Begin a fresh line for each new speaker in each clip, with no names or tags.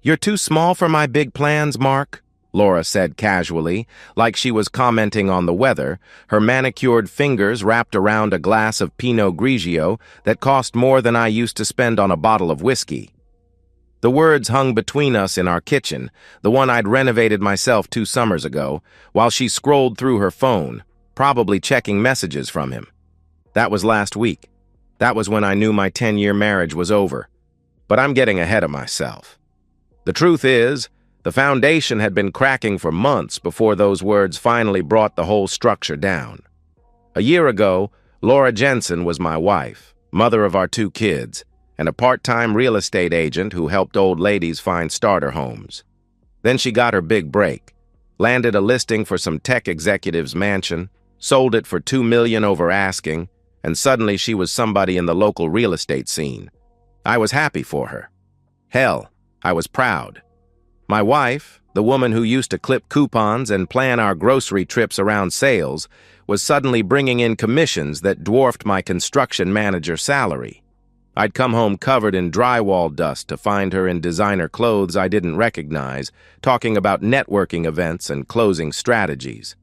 "You're too small for my big plans, Mark," Laura said casually, like she was commenting on the weather, her manicured fingers wrapped around a glass of Pinot Grigio that cost more than I used to spend on a bottle of whiskey. The words hung between us in our kitchen, the one I'd renovated myself 2 summers ago, while she scrolled through her phone, probably checking messages from him. That was last week. That was when I knew my 10-year marriage was over. But I'm getting ahead of myself. The truth is, the foundation had been cracking for months before those words finally brought the whole structure down. A year ago, Laura Jensen was my wife, mother of our 2 kids, and a part-time real estate agent who helped old ladies find starter homes. Then she got her big break, landed a listing for some tech executive's mansion, sold it for $2 million over asking, and suddenly she was somebody in the local real estate scene. I was happy for her. Hell, I was proud. My wife, the woman who used to clip coupons and plan our grocery trips around sales, was suddenly bringing in commissions that dwarfed my construction manager salary. I'd come home covered in drywall dust to find her in designer clothes I didn't recognize, talking about networking events and closing strategies.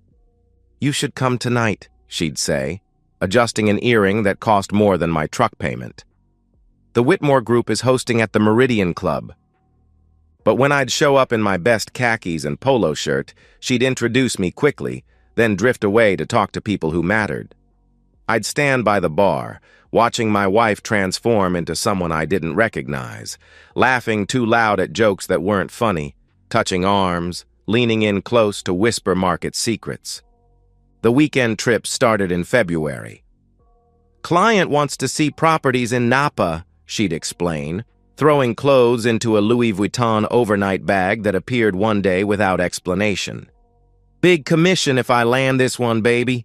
"You should come tonight," she'd say, adjusting an earring that cost more than my truck payment. "The Whitmore Group is hosting at the Meridian Club." But when I'd show up in my best khakis and polo shirt, she'd introduce me quickly, then drift away to talk to people who mattered. I'd stand by the bar, watching my wife transform into someone I didn't recognize, laughing too loud at jokes that weren't funny, touching arms, leaning in close to whisper market secrets. The weekend trip started in February. "Client wants to see properties in Napa," she'd explain, throwing clothes into a Louis Vuitton overnight bag that appeared one day without explanation. "Big commission if I land this one, baby."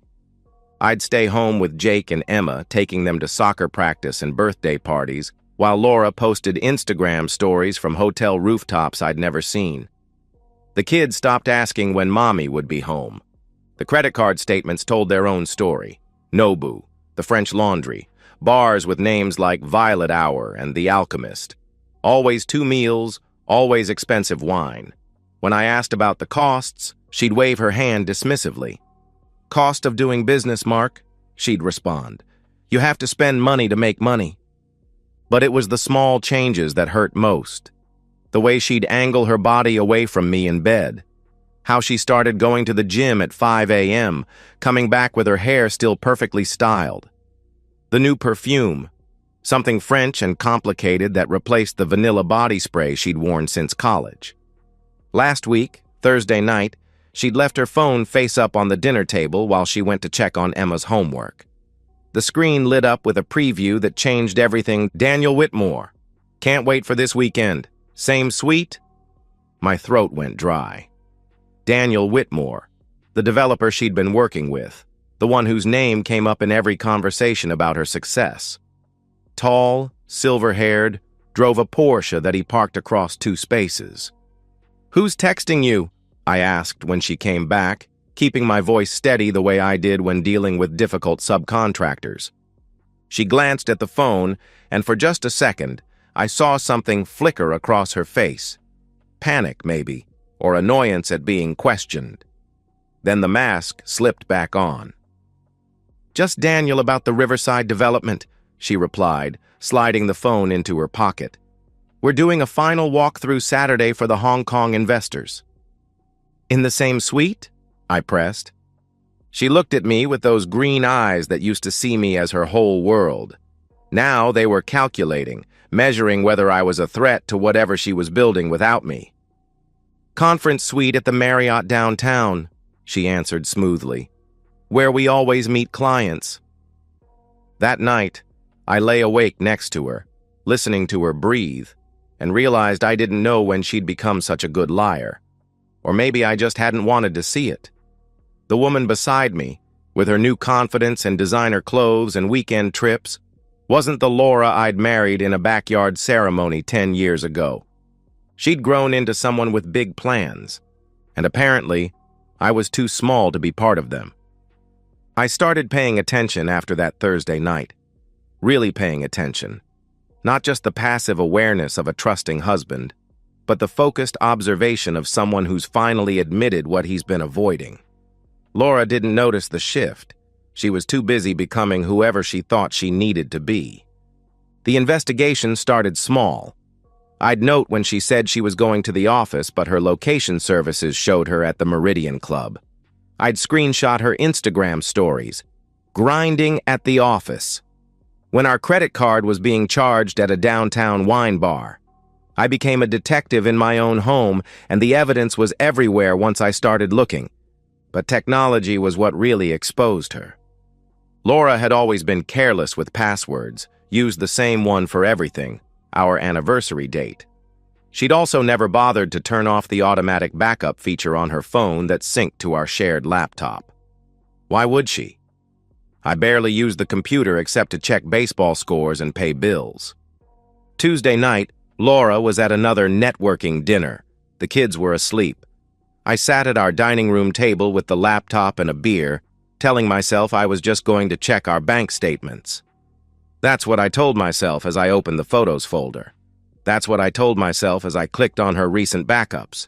I'd stay home with Jake and Emma, taking them to soccer practice and birthday parties, while Laura posted Instagram stories from hotel rooftops I'd never seen. The kids stopped asking when Mommy would be home. The credit card statements told their own story. Nobu, the French Laundry, bars with names like Violet Hour and The Alchemist. Always 2 meals, always expensive wine. When I asked about the costs, she'd wave her hand dismissively. "Cost of doing business, Mark," she'd respond. "You have to spend money to make money." But it was the small changes that hurt most. The way she'd angle her body away from me in bed. How she started going to the gym at 5 a.m., coming back with her hair still perfectly styled. The new perfume, something French and complicated that replaced the vanilla body spray she'd worn since college. Last week, Thursday night, she'd left her phone face up on the dinner table while she went to check on Emma's homework. The screen lit up with a preview that changed everything. "Daniel Whitmore. Can't wait for this weekend. Same suite?" My throat went dry. Daniel Whitmore, the developer she'd been working with, the one whose name came up in every conversation about her success. Tall, silver-haired, drove a Porsche that he parked across 2 spaces. "Who's texting you?" I asked when she came back, keeping my voice steady the way I did when dealing with difficult subcontractors. She glanced at the phone, and for just a second, I saw something flicker across her face. Panic, maybe, or annoyance at being questioned. Then the mask slipped back on. "Just Daniel about the Riverside development," she replied, sliding the phone into her pocket. "We're doing a final walkthrough Saturday for the Hong Kong investors." "In the same suite?" I pressed. She looked at me with those green eyes that used to see me as her whole world. Now they were calculating, measuring whether I was a threat to whatever she was building without me. "Conference suite at the Marriott downtown," she answered smoothly, "where we always meet clients." That night, I lay awake next to her, listening to her breathe, and realized I didn't know when she'd become such a good liar. Or maybe I just hadn't wanted to see it. The woman beside me, with her new confidence and designer clothes and weekend trips, wasn't the Laura I'd married in a backyard ceremony 10 years ago. She'd grown into someone with big plans, and apparently, I was too small to be part of them. I started paying attention after that Thursday night. Really paying attention. Not just the passive awareness of a trusting husband, but the focused observation of someone who's finally admitted what he's been avoiding. Laura didn't notice the shift. She was too busy becoming whoever she thought she needed to be. The investigation started small. I'd note when she said she was going to the office, but her location services showed her at the Meridian Club. I'd screenshot her Instagram stories, grinding at the office, when our credit card was being charged at a downtown wine bar. I became a detective in my own home, and the evidence was everywhere once I started looking. But technology was what really exposed her. Laura had always been careless with passwords, used the same one for everything, our anniversary date. She'd also never bothered to turn off the automatic backup feature on her phone that synced to our shared laptop. Why would she? I barely used the computer except to check baseball scores and pay bills. Tuesday night, Laura was at another networking dinner. The kids were asleep. I sat at our dining room table with the laptop and a beer, telling myself I was just going to check our bank statements. That's what I told myself as I opened the photos folder. That's what I told myself as I clicked on her recent backups.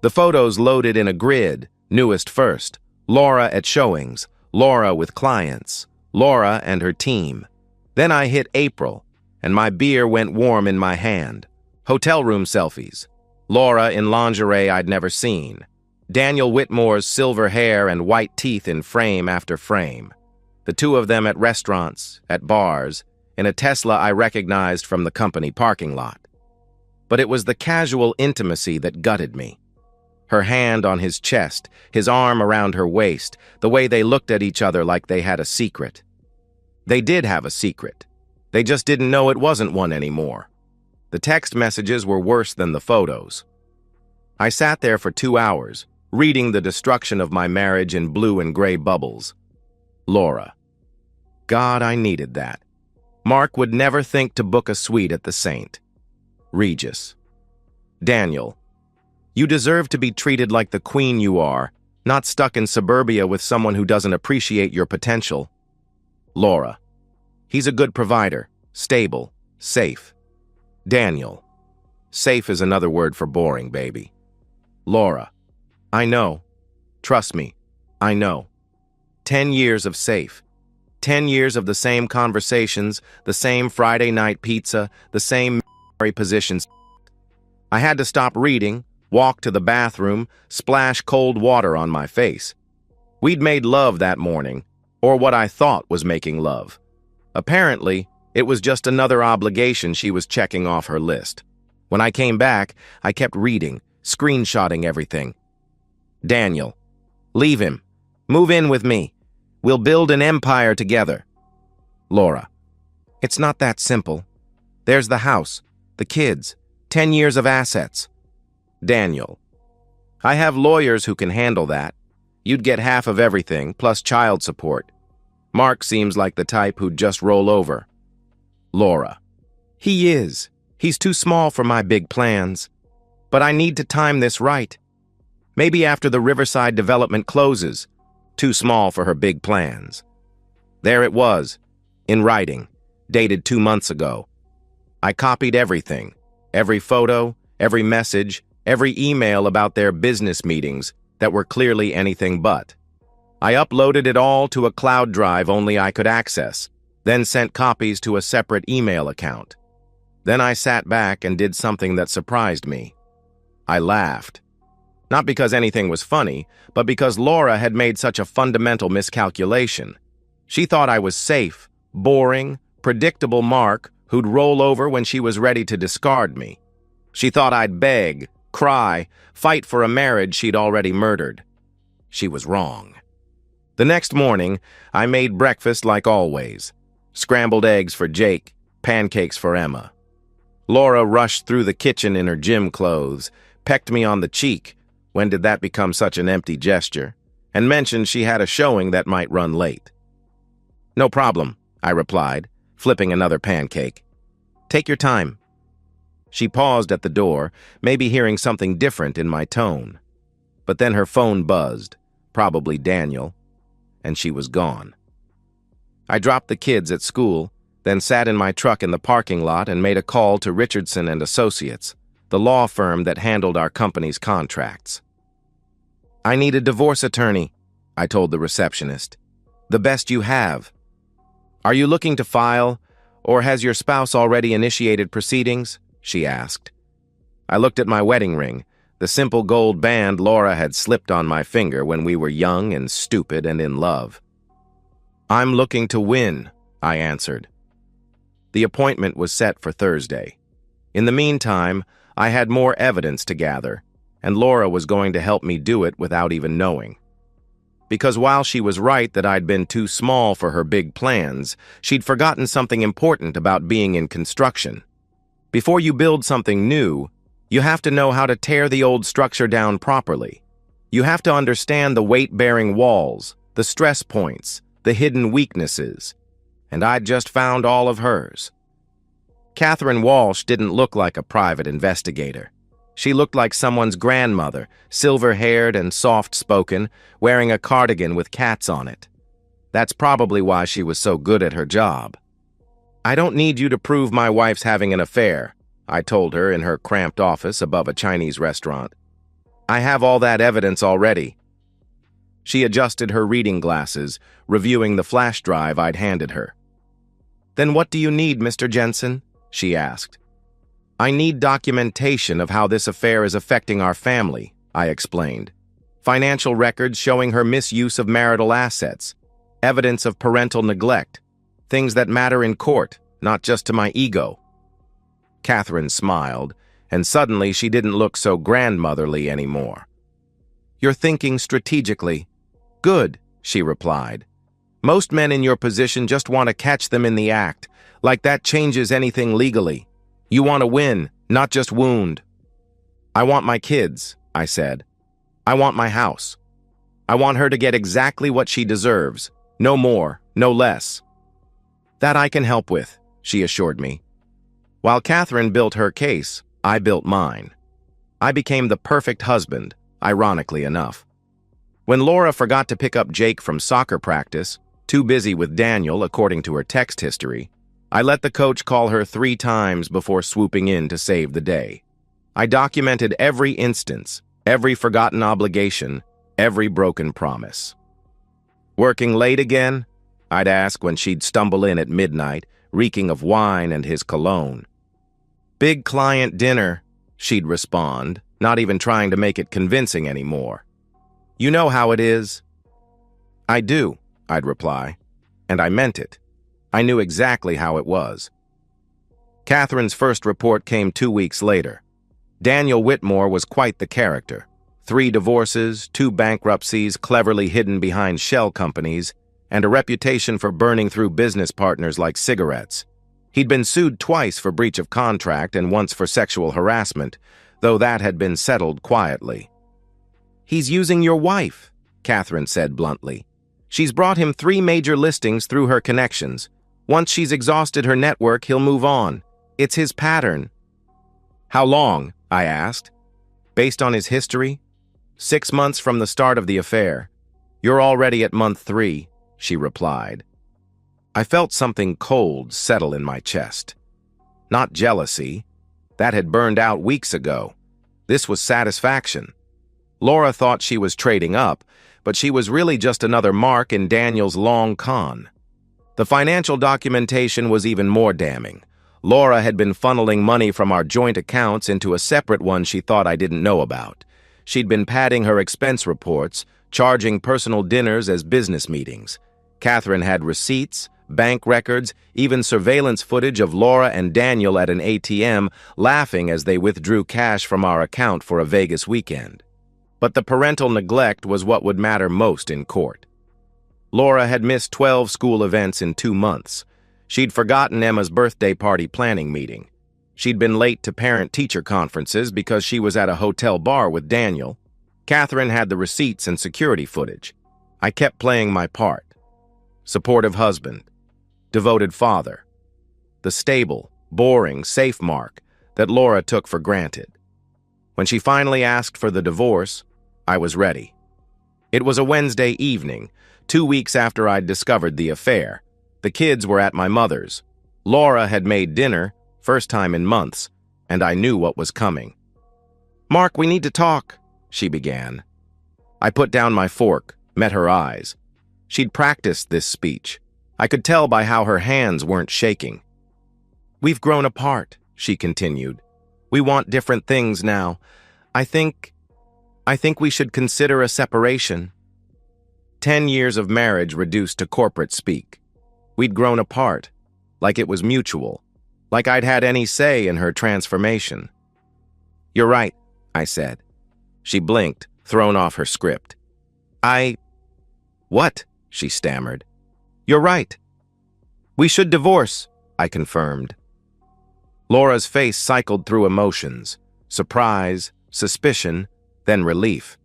The photos loaded in a grid, newest first, Laura at showings, Laura with clients, Laura and her team. Then I hit April, and my beer went warm in my hand. Hotel room selfies, Laura in lingerie I'd never seen, Daniel Whitmore's silver hair and white teeth in frame after frame. The two of them at restaurants, at bars, in a Tesla I recognized from the company parking lot. But it was the casual intimacy that gutted me. Her hand on his chest, his arm around her waist, the way they looked at each other like they had a secret. They did have a secret. They just didn't know it wasn't one anymore. The text messages were worse than the photos. I sat there for 2 hours, reading the destruction of my marriage in blue and gray bubbles. Laura. God, I needed that. Mark would never think to book a suite at the Saint. Regis. Daniel. You deserve to be treated like the queen you are, not stuck in suburbia with someone who doesn't appreciate your potential. Laura. He's a good provider, stable, safe. Daniel. Safe is another word for boring, baby. Laura. I know. Trust me, I know. 10 years of safe. 10 years of the same conversations, the same Friday night pizza, the same positions. I had to stop reading, walk to the bathroom, splash cold water on my face. We'd made love that morning, or what I thought was making love. Apparently, it was just another obligation she was checking off her list. When I came back, I kept reading, screenshotting everything. Daniel. Leave him. Move in with me. We'll build an empire together. Laura. It's not that simple. There's the house, the kids, 10 years of assets. Daniel. I have lawyers who can handle that. You'd get half of everything, plus child support. Mark seems like the type who'd just roll over. Laura. He is. He's too small for my big plans. But I need to time this right. Maybe after the Riverside development closes. Too small for her big plans. There it was, in writing, dated 2 months ago. I copied everything, every photo, every message, every email about their business meetings that were clearly anything but. I uploaded it all to a cloud drive only I could access, then sent copies to a separate email account. Then I sat back and did something that surprised me. I laughed. Not because anything was funny, but because Laura had made such a fundamental miscalculation. She thought I was safe, boring, predictable Mark who'd roll over when she was ready to discard me. She thought I'd beg, cry, fight for a marriage she'd already murdered. She was wrong. The next morning, I made breakfast like always. Scrambled eggs for Jake, pancakes for Emma. Laura rushed through the kitchen in her gym clothes, pecked me on the cheek, when did that become such an empty gesture, and mentioned she had a showing that might run late. No problem, I replied, flipping another pancake. Take your time. She paused at the door, maybe hearing something different in my tone. But then her phone buzzed, probably Daniel, and she was gone. I dropped the kids at school, then sat in my truck in the parking lot and made a call to Richardson and Associates, the law firm that handled our company's contracts. "I need a divorce attorney," I told the receptionist. "The best you have." "Are you looking to file, or has your spouse already initiated proceedings?" she asked. I looked at my wedding ring, the simple gold band Laura had slipped on my finger when we were young and stupid and in love. "I'm looking to win," I answered. The appointment was set for Thursday. In the meantime, I had more evidence to gather, and Laura was going to help me do it without even knowing. Because while she was right that I'd been too small for her big plans, she'd forgotten something important about being in construction. Before you build something new, you have to know how to tear the old structure down properly. You have to understand the weight-bearing walls, the stress points, the hidden weaknesses, and I'd just found all of hers. Catherine Walsh didn't look like a private investigator. She looked like someone's grandmother, silver-haired and soft-spoken, wearing a cardigan with cats on it. That's probably why she was so good at her job. "I don't need you to prove my wife's having an affair," I told her in her cramped office above a Chinese restaurant. "I have all that evidence already." She adjusted her reading glasses, reviewing the flash drive I'd handed her. "Then what do you need, Mr. Jensen?" she asked. "I need documentation of how this affair is affecting our family," I explained. "Financial records showing her misuse of marital assets, evidence of parental neglect, things that matter in court, not just to my ego." Catherine smiled, and suddenly she didn't look so grandmotherly anymore. "You're thinking strategically." "Good," she replied. "Most men in your position just want to catch them in the act, like that changes anything legally. You want to win, not just wound." "I want my kids," I said. "I want my house. I want her to get exactly what she deserves, no more, no less." "That I can help with," she assured me. While Catherine built her case, I built mine. I became the perfect husband, ironically enough. When Laura forgot to pick up Jake from soccer practice, too busy with Daniel according to her text history, I let the coach call her 3 times before swooping in to save the day. I documented every instance, every forgotten obligation, every broken promise. "Working late again?" I'd ask when she'd stumble in at midnight, reeking of wine and his cologne. "Big client dinner," she'd respond, not even trying to make it convincing anymore. "You know how it is." "I do," I'd reply, and I meant it. I knew exactly how it was. Catherine's first report came 2 weeks later. Daniel Whitmore was quite the character. 3 divorces, 2 bankruptcies cleverly hidden behind shell companies, and a reputation for burning through business partners like cigarettes. He'd been sued twice for breach of contract and once for sexual harassment, though that had been settled quietly. "He's using your wife," Catherine said bluntly. "She's brought him 3 major listings through her connections. Once she's exhausted her network, he'll move on. It's his pattern." "How long?" I asked. "Based on his history?" 6 months from the start of the affair. You're already at month 3, she replied. I felt something cold settle in my chest. Not jealousy. That had burned out weeks ago. This was satisfaction. Laura thought she was trading up, but she was really just another mark in Daniel's long con. The financial documentation was even more damning. Laura had been funneling money from our joint accounts into a separate one she thought I didn't know about. She'd been padding her expense reports, charging personal dinners as business meetings. Catherine had receipts, bank records, even surveillance footage of Laura and Daniel at an ATM laughing as they withdrew cash from our account for a Vegas weekend. But the parental neglect was what would matter most in court. Laura had missed 12 school events in 2 months. She'd forgotten Emma's birthday party planning meeting. She'd been late to parent-teacher conferences because she was at a hotel bar with Daniel. Catherine had the receipts and security footage. I kept playing my part. Supportive husband. Devoted father. The stable, boring, safe mark that Laura took for granted. When she finally asked for the divorce, I was ready. It was a Wednesday evening, 2 weeks after I'd discovered the affair. The kids were at my mother's. Laura had made dinner, first time in months, and I knew what was coming. "Mark, we need to talk," she began. I put down my fork, met her eyes. She'd practiced this speech. I could tell by how her hands weren't shaking. "We've grown apart," she continued. "We want different things now. I think we should consider a separation." 10 years of marriage reduced to corporate speak. We'd grown apart, like it was mutual, like I'd had any say in her transformation. "You're right," I said. She blinked, thrown off her script. What?" she stammered. "You're right. We should divorce," I confirmed. Laura's face cycled through emotions, surprise, suspicion, then relief.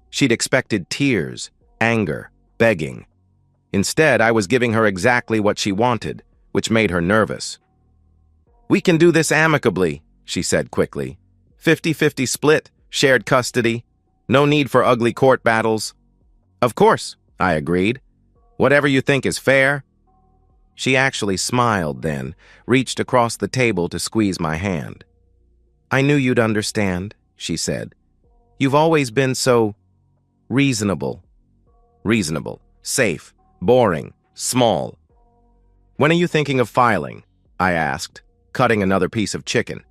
She'd expected tears, anger, begging. Instead, I was giving her exactly what she wanted, which made her nervous. "We can do this amicably," she said quickly. 50-50 split, shared custody, no need for ugly court battles." "Of course," I agreed. "Whatever you think is fair." She actually smiled then, reached across the table to squeeze my hand. "I knew you'd understand," she said. "You've always been so reasonable." Reasonable, safe, boring, small. "When are you thinking of filing?" I asked, cutting another piece of chicken.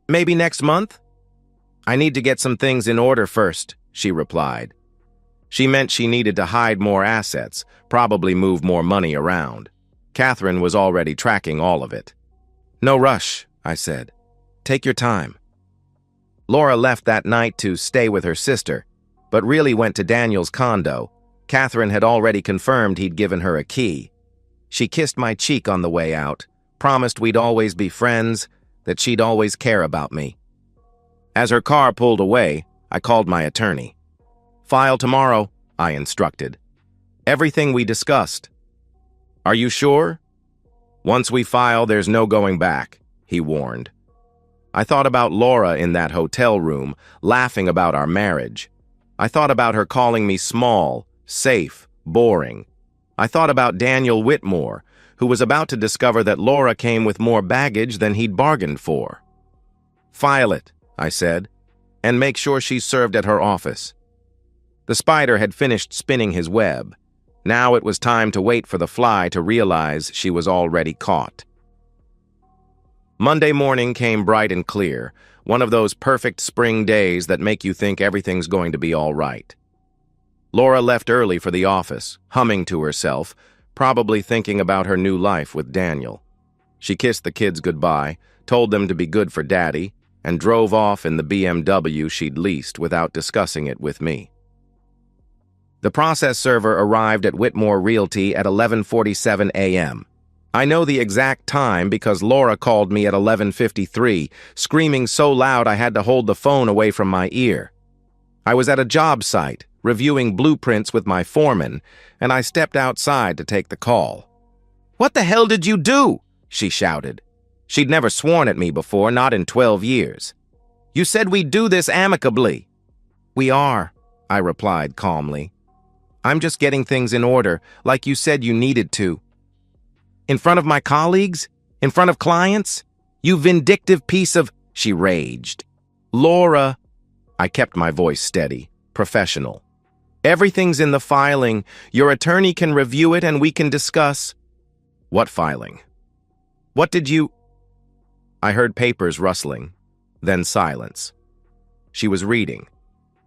"Maybe next month?" "I need to get some things in order first," she replied. She meant she needed to hide more assets, probably move more money around. Catherine was already tracking all of it. "No rush," I said. "Take your time." Laura left that night to stay with her sister, but really went to Daniel's condo. Catherine had already confirmed he'd given her a key. She kissed my cheek on the way out, promised we'd always be friends, that she'd always care about me. As her car pulled away, I called my attorney. "File tomorrow," I instructed. "Everything we discussed." "Are you sure?" "Once we file, there's no going back," he warned. I thought about Laura in that hotel room, laughing about our marriage. I thought about her calling me small, safe, boring. I thought about Daniel Whitmore, who was about to discover that Laura came with more baggage than he'd bargained for. "File it," I said, "and make sure she's served at her office." The spider had finished spinning his web. Now it was time to wait for the fly to realize she was already caught. Monday morning came bright and clear, one of those perfect spring days that make you think everything's going to be all right. Laura left early for the office, humming to herself, probably thinking about her new life with Daniel. She kissed the kids goodbye, told them to be good for Daddy, and drove off in the BMW she'd leased without discussing it with me. The process server arrived at Whitmore Realty at 11:47 a.m. I know the exact time because Laura called me at 11:53, screaming so loud I had to hold the phone away from my ear. I was at a job site, reviewing blueprints with my foreman, and I stepped outside to take the call. "What the hell did you do?" she shouted. She'd never sworn at me before, not in 12 years. "You said we'd do this amicably." "We are," I replied calmly. "I'm just getting things in order, like you said you needed to." "In front of my colleagues? In front of clients? You vindictive piece of—" she raged. "Laura," I kept my voice steady, professional. "Everything's in the filing. Your attorney can review it and we can discuss." "What filing? What did you—" I heard papers rustling, then silence. She was reading.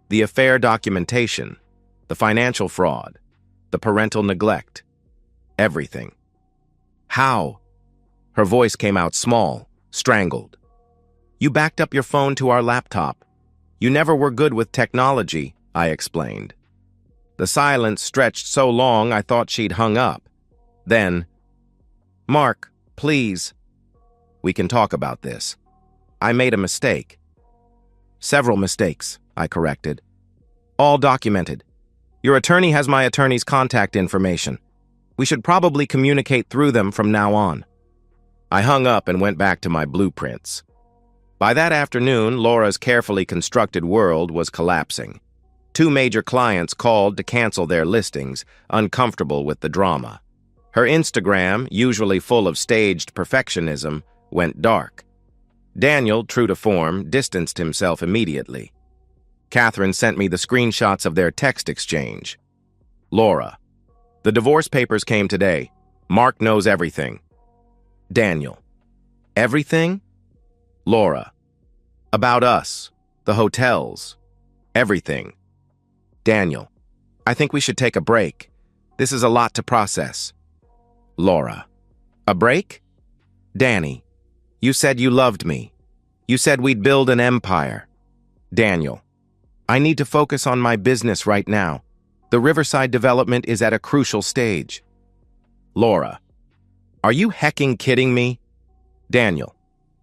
The affair documentation, the financial fraud, the parental neglect, everything. "How?" Her voice came out small, strangled. "You backed up your phone to our laptop. You never were good with technology," I explained. The silence stretched so long I thought she'd hung up. Then, "Mark, please. We can talk about this. I made a mistake." "Several mistakes," I corrected. "All documented. Your attorney has my attorney's contact information. We should probably communicate through them from now on." I hung up and went back to my blueprints. By that afternoon, Laura's carefully constructed world was collapsing. 2 major clients called to cancel their listings, uncomfortable with the drama. Her Instagram, usually full of staged perfectionism, went dark. Daniel, true to form, distanced himself immediately. Catherine sent me the screenshots of their text exchange. Laura: the divorce papers came today. Mark knows everything. Daniel: everything? Laura: about us, the hotels, everything. Daniel: I think we should take a break. This is a lot to process. Laura: a break? Danny: you said you loved me. You said we'd build an empire. Daniel: I need to focus on my business right now. The Riverside development is at a crucial stage. Laura: are you hecking kidding me? Daniel: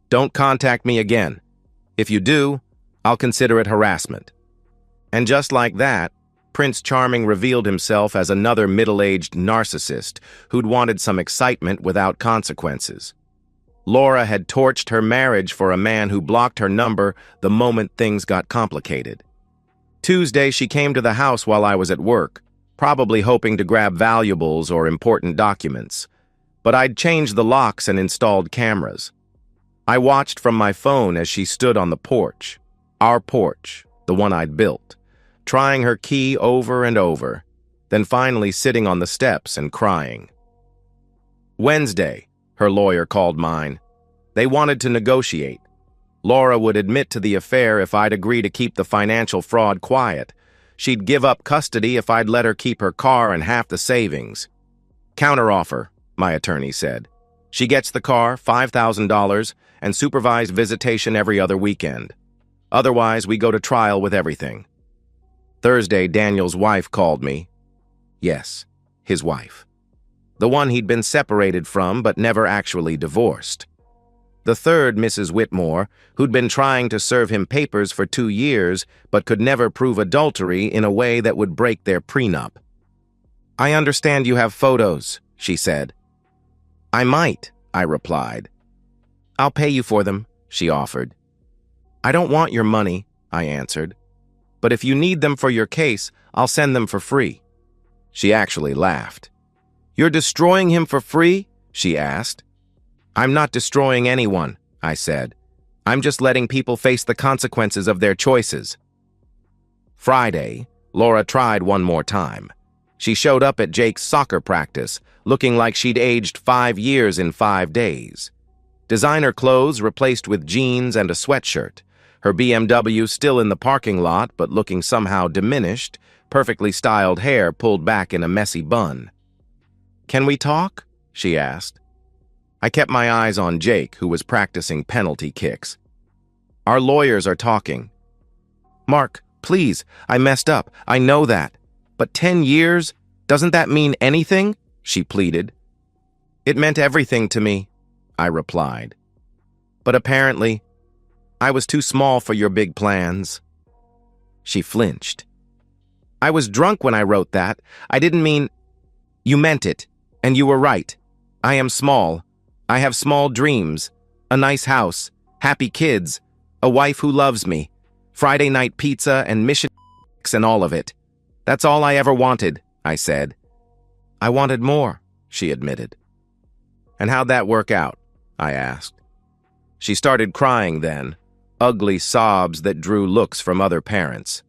don't contact me again. If you do, I'll consider it harassment. And just like that, Prince Charming revealed himself as another middle-aged narcissist who'd wanted some excitement without consequences. Laura had torched her marriage for a man who blocked her number the moment things got complicated. Tuesday, she came to the house while I was at work, probably hoping to grab valuables or important documents. But I'd changed the locks and installed cameras. I watched from my phone as she stood on the porch, our porch, the one I'd built, trying her key over and over, then finally sitting on the steps and crying. Wednesday, her lawyer called mine. They wanted to negotiate. Laura would admit to the affair if I'd agree to keep the financial fraud quiet. She'd give up custody if I'd let her keep her car and half the savings. Counteroffer, my attorney said. She gets the car, $5,000, and supervised visitation every other weekend. Otherwise, we go to trial with everything. Thursday, Daniel's wife called me. Yes, his wife. The one he'd been separated from but never actually divorced. The third, Mrs. Whitmore, who'd been trying to serve him papers for 2 years but could never prove adultery in a way that would break their prenup. I understand you have photos, she said. I might, I replied. I'll pay you for them, she offered. I don't want your money, I answered. But if you need them for your case, I'll send them for free. She actually laughed. You're destroying him for free? She asked. I'm not destroying anyone, I said. I'm just letting people face the consequences of their choices. Friday, Laura tried one more time. She showed up at Jake's soccer practice, looking like she'd aged 5 years in 5 days. Designer clothes replaced with jeans and a sweatshirt. Her BMW still in the parking lot, but looking somehow diminished, perfectly styled hair pulled back in a messy bun. Can we talk? She asked. I kept my eyes on Jake, who was practicing penalty kicks. Our lawyers are talking. Mark, please, I messed up. I know that. But 10 years? Doesn't that mean anything? She pleaded. It meant everything to me, I replied. But apparently, I was too small for your big plans. She flinched. I was drunk when I wrote that. I didn't mean... You meant it, and you were right. I am small. I have small dreams, a nice house, happy kids, a wife who loves me, Friday night pizza and mission and all of it. That's all I ever wanted, I said. I wanted more, she admitted. And how'd that work out? I asked. She started crying then, ugly sobs that drew looks from other parents.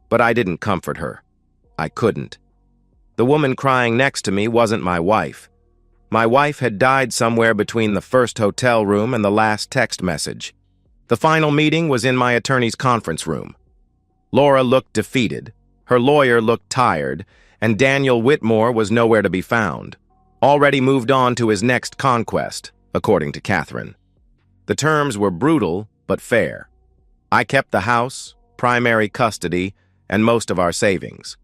But I didn't comfort her. I couldn't. The woman crying next to me wasn't my wife. My wife had died somewhere between the first hotel room and the last text message. The final meeting was in my attorney's conference room. Laura looked defeated, her lawyer looked tired, and Daniel Whitmore was nowhere to be found, already moved on to his next conquest, according to Catherine. The terms were brutal, but fair. I kept the house, primary custody, and most of our savings.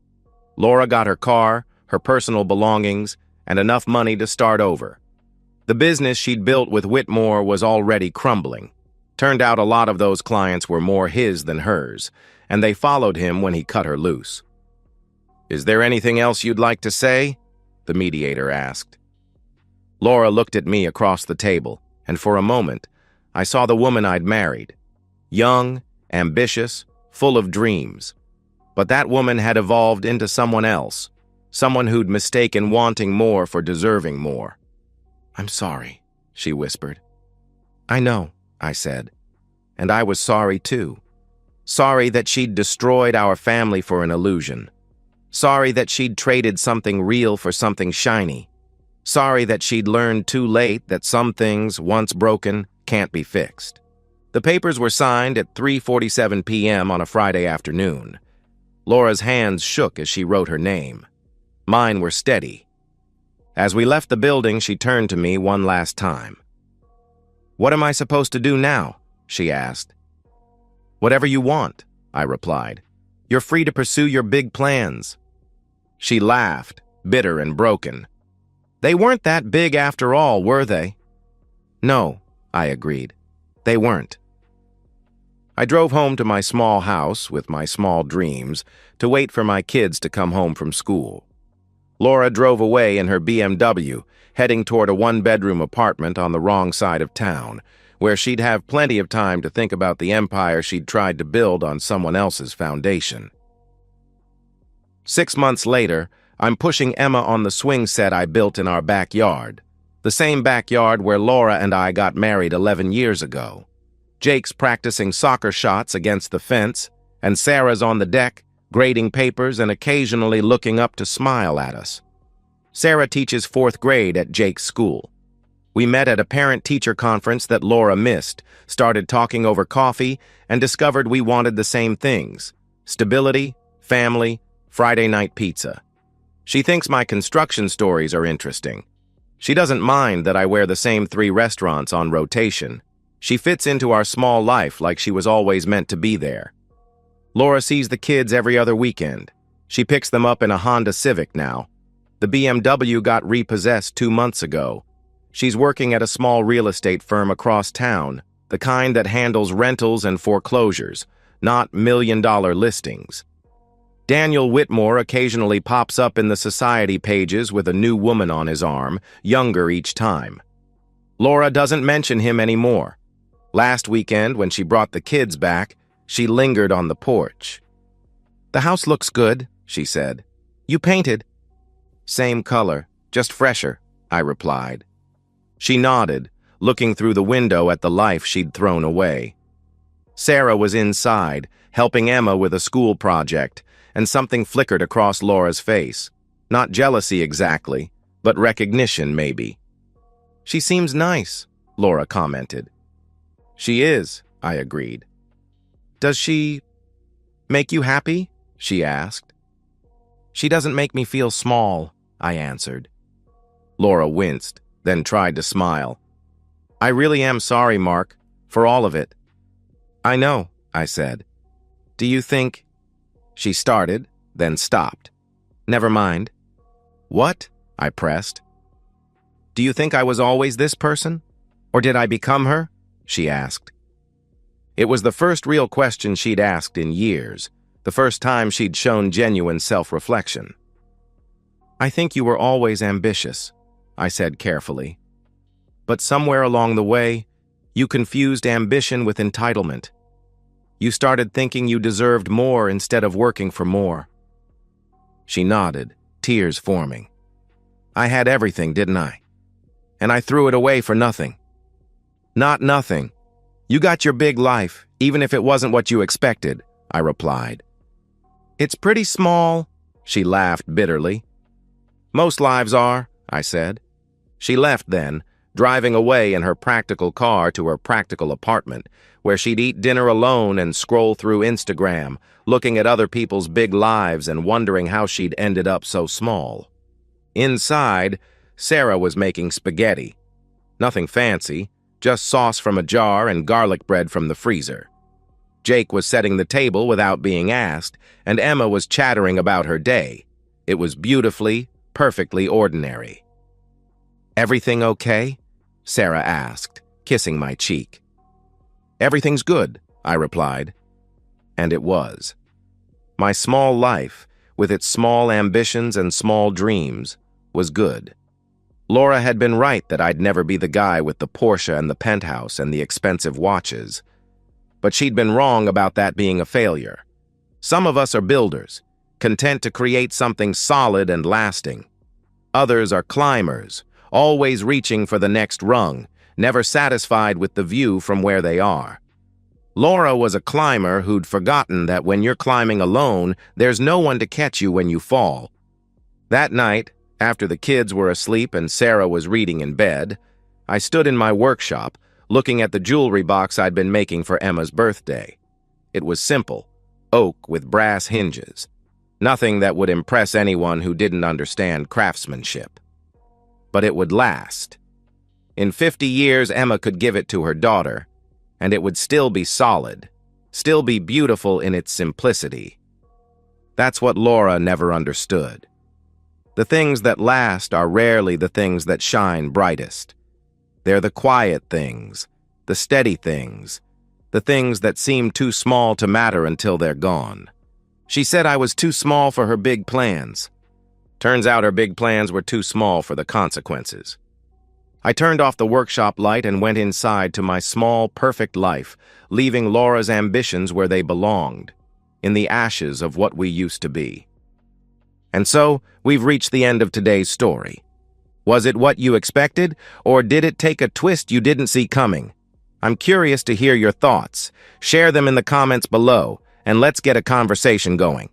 Laura got her car, her personal belongings, and enough money to start over. The business she'd built with Whitmore was already crumbling. Turned out a lot of those clients were more his than hers, and they followed him when he cut her loose. Is there anything else you'd like to say? The mediator asked. Laura looked at me across the table, and for a moment, I saw the woman I'd married. Young, ambitious, full of dreams. But that woman had evolved into someone else, someone who'd mistaken wanting more for deserving more. I'm sorry, she whispered. I know, I said. And I was sorry too. Sorry that she'd destroyed our family for an illusion. Sorry that she'd traded something real for something shiny. Sorry that she'd learned too late that some things, once broken, can't be fixed. The papers were signed at 3:47 p.m. on a Friday afternoon. Laura's hands shook as she wrote her name. Mine were steady. As we left the building, she turned to me one last time. "What am I supposed to do now?" she asked. "Whatever you want," I replied. "You're free to pursue your big plans." She laughed, bitter and broken. "They weren't that big after all, were they?" "No," I agreed. "They weren't." I drove home to my small house with my small dreams to wait for my kids to come home from school. Laura drove away in her BMW, heading toward a one-bedroom apartment on the wrong side of town, where she'd have plenty of time to think about the empire she'd tried to build on someone else's foundation. 6 months later, I'm pushing Emma on the swing set I built in our backyard, the same backyard where Laura and I got married 11 years ago. Jake's practicing soccer shots against the fence, and Sarah's on the deck, grading papers and occasionally looking up to smile at us. Sarah teaches 4th grade at Jake's school. We met at a parent-teacher conference that Laura missed, started talking over coffee, and discovered we wanted the same things: stability, family, Friday night pizza. She thinks my construction stories are interesting. She doesn't mind that I wear the same 3 restaurants on rotation. She fits into our small life like she was always meant to be there. Laura sees the kids every other weekend. She picks them up in a Honda Civic now. The BMW got repossessed 2 months ago. She's working at a small real estate firm across town, the kind that handles rentals and foreclosures, not million-dollar listings. Daniel Whitmore occasionally pops up in the society pages with a new woman on his arm, younger each time. Laura doesn't mention him anymore. Last weekend, when she brought the kids back, she lingered on the porch. "The house looks good," she said. "You painted?" "Same color, just fresher," I replied. She nodded, looking through the window at the life she'd thrown away. Sarah was inside, helping Emma with a school project, and something flickered across Laura's face. Not jealousy exactly, but recognition maybe. "She seems nice," Laura commented. "She is," I agreed. "Does she make you happy?" she asked. "She doesn't make me feel small," I answered. Laura winced, then tried to smile. "I really am sorry, Mark, for all of it." "I know," I said. "Do you think—" She started, then stopped. "Never mind." "What?" I pressed. "Do you think I was always this person? Or did I become her?" she asked. It was the first real question she'd asked in years, the first time she'd shown genuine self-reflection. "I think you were always ambitious," I said carefully. "But somewhere along the way, you confused ambition with entitlement. You started thinking you deserved more instead of working for more." She nodded, tears forming. "I had everything, didn't I? And I threw it away for nothing." "Not nothing. You got your big life, even if it wasn't what you expected," I replied. "It's pretty small," she laughed bitterly. "Most lives are," I said. She left then, driving away in her practical car to her practical apartment, where she'd eat dinner alone and scroll through Instagram, looking at other people's big lives and wondering how she'd ended up so small. Inside, Sarah was making spaghetti. Nothing fancy, just sauce from a jar and garlic bread from the freezer. Jake was setting the table without being asked, and Emma was chattering about her day. It was beautifully, perfectly ordinary. "Everything okay?" Sarah asked, kissing my cheek. "Everything's good," I replied. And it was. My small life, with its small ambitions and small dreams, was good. Laura had been right that I'd never be the guy with the Porsche and the penthouse and the expensive watches. But she'd been wrong about that being a failure. Some of us are builders, content to create something solid and lasting. Others are climbers, always reaching for the next rung, never satisfied with the view from where they are. Laura was a climber who'd forgotten that when you're climbing alone, there's no one to catch you when you fall. That night, after the kids were asleep and Sarah was reading in bed, I stood in my workshop, looking at the jewelry box I'd been making for Emma's birthday. It was simple, oak with brass hinges. Nothing that would impress anyone who didn't understand craftsmanship. But it would last. In 50 years, Emma could give it to her daughter, and it would still be solid, still be beautiful in its simplicity. That's what Laura never understood. The things that last are rarely the things that shine brightest. They're the quiet things, the steady things, the things that seem too small to matter until they're gone. She said I was too small for her big plans. Turns out her big plans were too small for the consequences. I turned off the workshop light and went inside to my small, perfect life, leaving Laura's ambitions where they belonged, in the ashes of what we used to be. And so, we've reached the end of today's story. Was it what you expected, or did it take a twist you didn't see coming? I'm curious to hear your thoughts. Share them in the comments below, and let's get a conversation going.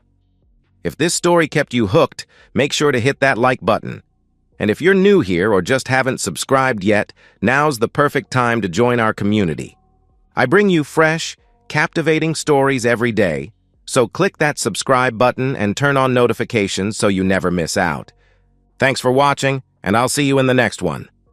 If this story kept you hooked, make sure to hit that like button. And if you're new here or just haven't subscribed yet, now's the perfect time to join our community. I bring you fresh, captivating stories every day, so click that subscribe button and turn on notifications so you never miss out. Thanks for watching, and I'll see you in the next one.